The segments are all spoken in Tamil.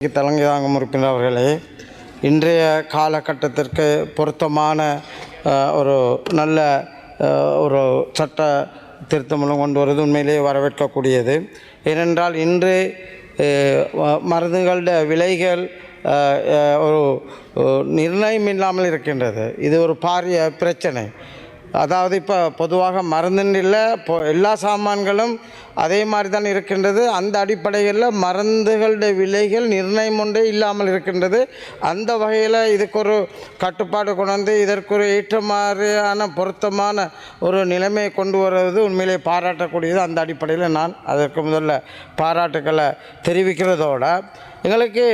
தலைமை தாங்கும் உறுப்பினர்களே, இன்றைய காலகட்டத்திற்கு பொருத்தமான ஒரு நல்ல ஒரு சட்ட திருத்தமும் கொண்டு வருவது உண்மையிலேயே வரவேற்கக்கூடியது. ஏனென்றால் இன்று மருந்துகளுடைய விலைகள் ஒரு நிர்ணயம் இல்லாமல் இருக்கின்றது. இது ஒரு பாரிய பிரச்சனை. அதாவது இப்போ பொதுவாக மருந்துன்னு இல்லை, எல்லா சாமான்களும் அதே மாதிரி தான் இருக்கின்றது. அந்த அடிப்படையில் மருந்துகளுடைய விலைகள் நிர்ணயம் ஒன்றே இல்லாமல் இருக்கின்றது. அந்த வகையில் இதுக்கு ஒரு கட்டுப்பாடு கொண்டு வந்து இதற்கு ஒரு ஏற்ற மாதிரியான பொருத்தமான ஒரு நிலைமையை கொண்டு வருவது உண்மையிலே பாராட்டக்கூடியது. அந்த அடிப்படையில் நான் அதற்கு முதல்ல பாராட்டுக்களை தெரிவிக்கிறதோட எங்களுக்கு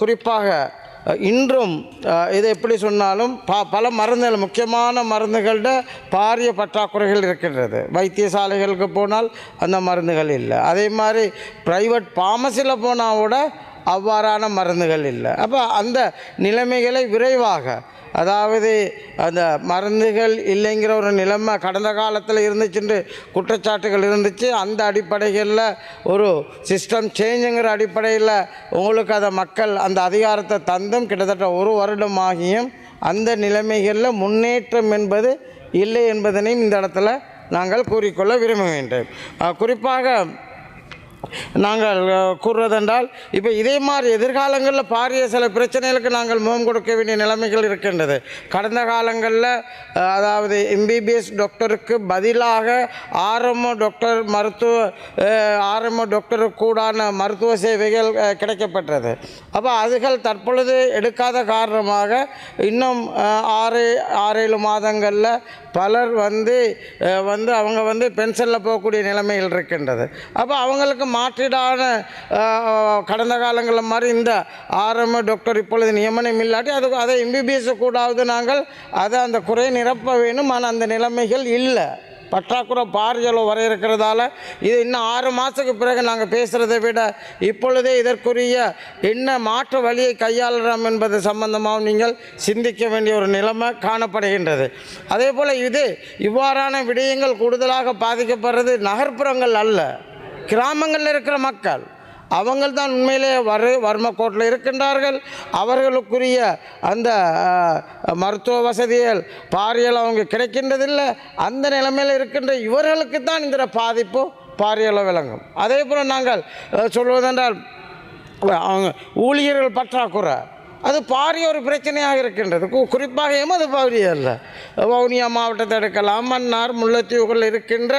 குறிப்பாக இன்றும் இது எப்படி சொன்னாலும் பல மருந்துகள், முக்கியமான மருந்துகளோட பாரிய பற்றாக்குறைகள் இருக்கின்றது. வைத்தியசாலைகளுக்கு போனால் அந்த மருந்துகள் இல்லை. அதே மாதிரி ப்ரைவேட் ஃபார்மசியில் போனால் கூட அவ்வாறான மருந்துகள் இல்லை. அப்போ அந்த நிலைமைகளை விரைவாக, அதாவது அந்த மருந்துகள் இல்லைங்கிற ஒரு நிலைமை கடந்த காலத்தில் இருந்துச்சுன்னு குற்றச்சாட்டுகள் இருந்துச்சு. அந்த அடிப்படைகளில் ஒரு சிஸ்டம் சேஞ்சுங்கிற அடிப்படையில் உங்களுக்கு அதை மக்கள் அந்த அதிகாரத்தை தந்தும் கிட்டத்தட்ட ஒரு வருடமாகியும் அந்த நிலைமைகளில் முன்னேற்றம் என்பது இல்லை என்பதனையும் இந்த இடத்துல நாங்கள் கூறிக்கொள்ள விரும்புகின்றோம். குறிப்பாக நாங்கள் கூறுவதென்றால், இப்போ இதே மாதிரி எதிர்காலங்களில் பாரிய சில பிரச்சனைகளுக்கு நாங்கள் முகம் கொடுக்க வேண்டிய நிலைமைகள் இருக்கின்றது. கடந்த காலங்களில் அதாவது எம்பிபிஎஸ் டாக்டருக்கு பதிலாக ஆர்எம்ஓ டாக்டருக்கு கூடான மருத்துவ சேவைகள் கிடைக்கப்பட்டது. அப்போ அதுகள் தற்பொழுது எடுக்காத காரணமாக இன்னும் 6-7 மாதங்களில் பலர் வந்து அவங்க பென்ஷனில் போகக்கூடிய நிலைமைகள் இருக்கின்றது. அப்போ அவங்களுக்கு மாற்றீடான கடந்த காலங்களில் மாதிரி இந்த ஆர்எம்ஓ டாக்டர் இப்பொழுது நியமனம் இல்லாட்டி அதை எம்பிபிஎஸ் கூடாவது நாங்கள் அதை அந்த குறையை நிரப்ப வேணும். ஆனால் அந்த நிலைமைகள் இல்லை. பற்றாக்குறை பாரியளவு வர இருக்கிறதால இது இன்னும் 6 மாதத்துக்கு பிறகு நாங்கள் பேசுகிறதை விட இப்பொழுதே இதற்குரிய என்ன மாற்று வழியை கையாளலாம் என்பது சம்பந்தமாக நீங்கள் சிந்திக்க வேண்டிய ஒரு நிலைமை காணப்படுகின்றது. அதே போல் இவ்வாறான விடயங்கள் கூடுதலாக பாதிக்கப்படுறது நகர்ப்புறங்கள் அல்ல, கிராமங்களில் இருக்கிற மக்கள். அவங்கள் தான் உண்மையிலே வறுமைக்கோட்டில் இருக்கின்றார்கள். அவர்களுக்குரிய அந்த மருத்துவ வசதிகள் பாரியளவு அவங்க கிடைக்கின்றதில்லை. அந்த நிலைமையில் இருக்கின்ற இவர்களுக்கு தான் இந்த பாதிப்பு பாரியளவு விளங்கும். அதே போல் நாங்கள் சொல்வதென்றால் அவங்க ஊழியர்கள் பற்றாக்குறை அது பாரிய ஒரு பிரச்சனையாக இருக்கின்றது. குறிப்பாக எமது பகுதியில் வவுனியா மாவட்டத்தை எடுக்கலாம், மன்னார், முல்லைத்தீவுகள் இருக்கின்ற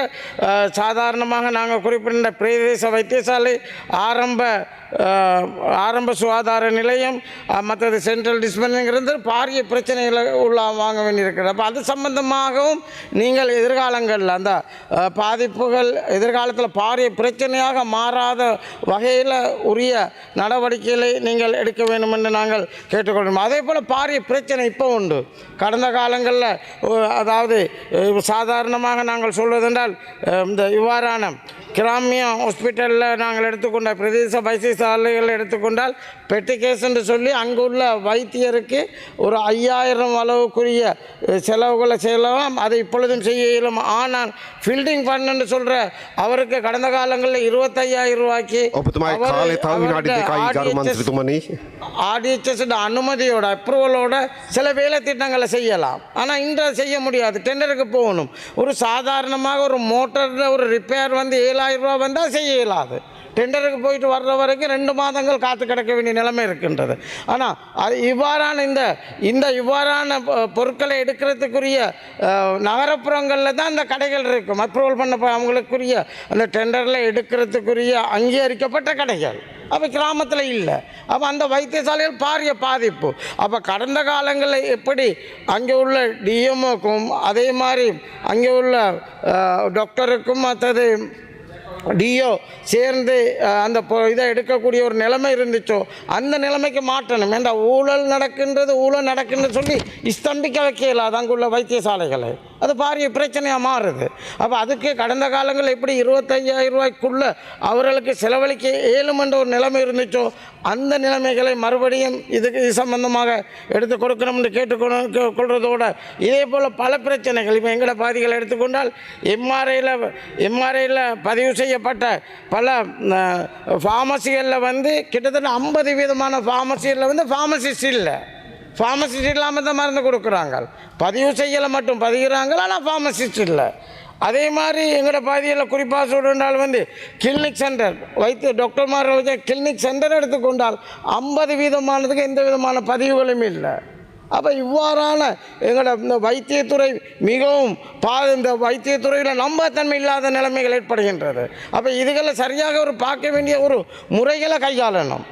சாதாரணமாக நாங்கள் குறிப்பிட்ட பிரதேச வைத்தியசாலை, ஆரம்ப சுகாதார நிலையம், மற்றது சென்ட்ரல் டிஸ்பென்சரிங்கிறது பாரிய பிரச்சனைகளை வாங்க வேண்டியிருக்கிறது. அப்போ அது சம்பந்தமாகவும் நீங்கள் எதிர்காலங்களில் அந்த பாதிப்புகள் எதிர்காலத்தில் பாரிய பிரச்சனையாக மாறாத வகையில் உரிய நடவடிக்கைகளை நீங்கள் எடுக்க வேண்டும் என்று நாங்கள் கேட்டுக்கொள்கிறோம். அதே போல் பாரிய பிரச்சனை இப்போ உண்டு. கடந்த காலங்களில் அதாவது சாதாரணமாக நாங்கள் சொல்வதென்றால் இந்த இவ்வாறான கிராமிய ஹாஸ்பிட்டலில் நாங்கள் எடுத்துக்கொண்ட பிரதேச வைத்தியசாலைகள் எடுத்துக்கொண்டால் பெட்டி கேஸ் என்று சொல்லி அங்குள்ள வைத்தியருக்கு ஒரு 5000 அளவுக்குரிய செலவுகளை செய்யலாம். அதை இப்பொழுதும் செய்ய இயலும். ஆனால் ஃபீல்டிங் ஃபண்ட் என்று சொல்கிற அவருக்கு கடந்த காலங்களில் 25,000 ரூபாய்க்கு ஆர்டிஎச்எஸ் அனுமதியோட அப்ரூவலோட சில வேலை திட்டங்களை செய்யலாம். ஆனால் இன்று செய்ய முடியாது, டெண்டருக்கு போகணும். ஒரு சாதாரணமாக ஒரு மோட்டரில் ஒரு ரிப்பேர் 7,000 ரூபா வந்தால் செய்ய இயலாது. டெண்டருக்கு போயிட்டு வர்ற வரைக்கும் 2 மாதங்கள் காத்து கிடக்க வேண்டிய நிலைமை இருக்கின்றது. ஆனால் அது இவ்வாறான இவ்வாறான பொருட்களை எடுக்கிறதுக்குரிய நகரப்புறங்களில் தான் இந்த கடைகள் இருக்கும். அப்ரூவல் பண்ண அவங்களுக்குரிய அந்த டெண்டரில் எடுக்கிறதுக்குரிய அங்கீகரிக்கப்பட்ட கடைகள். அப்போ கிராமத்தில் இல்லை. அப்போ அந்த வைத்தியசாலைகள் பாரிய பாதிப்பு. அப்போ கடந்த காலங்களில் எப்படி அங்கே உள்ள டிஎம்ஓக்கும் அதே மாதிரி அங்கே உள்ள டாக்டருக்கும் மற்றது டிஓ சேர்ந்து அந்த இதை எடுக்கக்கூடிய ஒரு நிலைமை இருந்துச்சோ அந்த நிலைமைக்கு மாற்றணும். ஏன்டா ஊழல் நடக்கின்றது சொல்லி ஸ்தம்பிக்க வைக்கலாது அங்குள்ள வைத்தியசாலைகளை. அது பாரிய பிரச்சனையாக மாறுது. அப்போ அதுக்கு கடந்த காலங்களில் எப்படி 25,000 ரூபாய்க்குள்ளே அவர்களுக்கு செலவழிக்க இயலுமென்ற ஒரு நிலைமை இருந்துச்சோ அந்த நிலைமைகளை மறுபடியும் இது சம்பந்தமாக எடுத்து கொடுக்கணும்னு கேட்டுக்கொள்றதோட இதே போல் பல பிரச்சனைகள் இப்போ எங்களோட பாதிகளை எடுத்துக்கொண்டால் எம்ஆர்ஐயில் பதிவு செய்யப்பட்ட பல ஃபார்மசிகளில் வந்து கிட்டத்தட்ட 50% ஃபார்மசிகளில் வந்து ஃபார்மசிஸ்ட் இல்லை, ஃபார்மசிஸ்ட் இல்லாமல் தான் மருந்து கொடுக்குறாங்க. பதிவு செய்யலை மட்டும் பதிகிறாங்க, ஆனால் ஃபார்மசிஸ்ட் இல்லை. அதே மாதிரி எங்களோட பாதியில் குறிப்பாக சொல்லினால் வந்து கிளினிக் சென்டர் டாக்டர்மார்கள் வச்ச கிளினிக் சென்டர் எடுத்துக்கொண்டால் 50% எந்த விதமான பதிவுகளும் இல்லை. அப்போ இவ்வாறான எங்களோட இந்த வைத்தியத்துறை மிகவும் இந்த வைத்தியத்துறையில் நம்பத்தன்மை இல்லாத நிலைமைகள் ஏற்படுகின்றது. அப்போ இதுகளை சரியாக ஒரு பார்க்க வேண்டிய ஒரு முறைகளை கையாளணும்.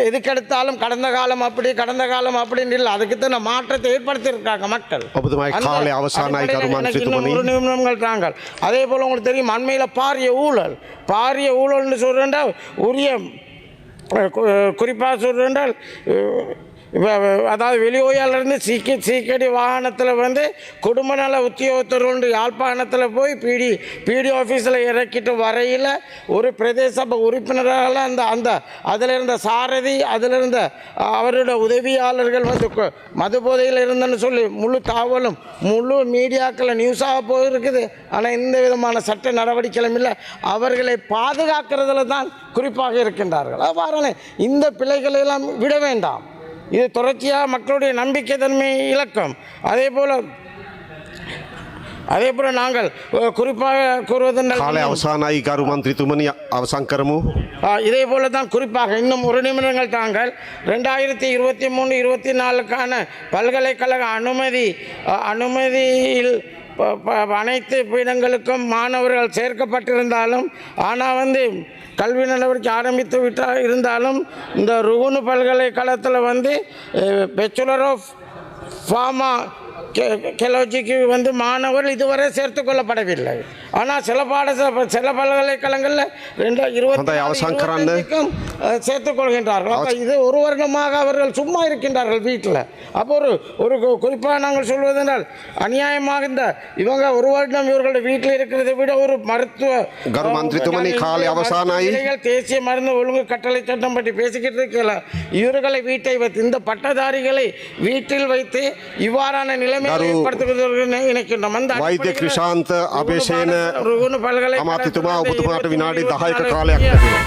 எதுக்கெடுத்தாலும் கடந்த காலம் அப்படின்னு இல்லை, அதுக்குத்தான் மாற்றத்தை ஏற்படுத்தியிருக்காங்க மக்கள். ஒரு நிமிடங்கள் தாங்கள். அதே போல் உங்களுக்கு தெரியும் அண்மையில் பாரிய ஊழல்னு சொல்கிறேன்டா உரிய குறிப்பாக சொல்கிறேன்டால் அதாவது வெளியோயாலிருந்து சீக்கடி வாகனத்தில் வந்து குடும்ப நல உத்தியோகத்தர் ஒன்று யாழ்ப்பாணத்தில் போய் பிடி ஆஃபீஸில் இறக்கிட்டு வரையில் ஒரு பிரதேச சபை உறுப்பினரால் அதில் இருந்த சாரதி அதில் இருந்த அவருடைய உதவியாளர்கள் வந்து மது போதையில் இருந்தன்னு சொல்லி முழு மீடியாக்களில் நியூஸாக போயிருக்குது. ஆனால் எந்த விதமான சட்ட நடவடிக்கைகளும் இல்லை. அவர்களை பாதுகாக்கிறதுல தான் குறிப்பாக இருக்கின்றார்கள். அவ்வாறான இந்த பிழைகளெல்லாம் விட வேண்டாம். இது தொடர்ச்சியாக மக்களுடைய நம்பிக்கை தன்மை இழக்கும். அதே போல் நாங்கள் குறிப்பாக கூறுவதென்றால் இதே போல தான் குறிப்பாக இன்னும் ஒரு நிமிடங்கள் தாங்கள் 2023-24க்கான பல்கலைக்கழக அனுமதியில் அனைத்து பீடங்களுக்கும் மாணவர்கள் சேர்க்கப்பட்டிருந்தாலும் ஆனால் வந்து கல்வி நடவடிக்கை ஆரம்பித்து இருந்தாலும் இந்த ருகுணு பல்கலைக்கழகத்தில் வந்து பேச்சுலர் ஆஃப் ஃபார்மாகோலஜிக்கு வந்து மாணவர்கள் இதுவரை சேர்த்து கொள்ளப்படவில்லை. ஆனால் சில பல்கலைக்கழகங்களில் 2020க்கும் சேர்த்துக் கொள்கின்றார்கள். அப்போ இது ஒரு வருடமாக அவர்கள் சும்மா இருக்கின்றார்கள் வீட்டில். அப்போ ஒரு குறிப்பாக நாங்கள் சொல்வதென்றால் அநியாயமாக இவங்க ஒரு வருடம் இவர்களுடைய வீட்டில் இருக்கிறதை விட ஒரு மருத்துவ தேசிய மருந்து ஒழுங்கு கட்டளை சட்டம் பற்றி பேசிக்கிட்டு இருக்கல இவர்களை வீட்டை வைத்து இந்த பட்டதாரிகளை வீட்டில் வைத்து இவ்வாறான நிலைமையை ஏற்படுத்துவதற்கு நினைக்கின்றோம். අමාත්‍යතුමා ඔබතුමාට විනාඩි 10ක කාලයක් ලැබෙනවා.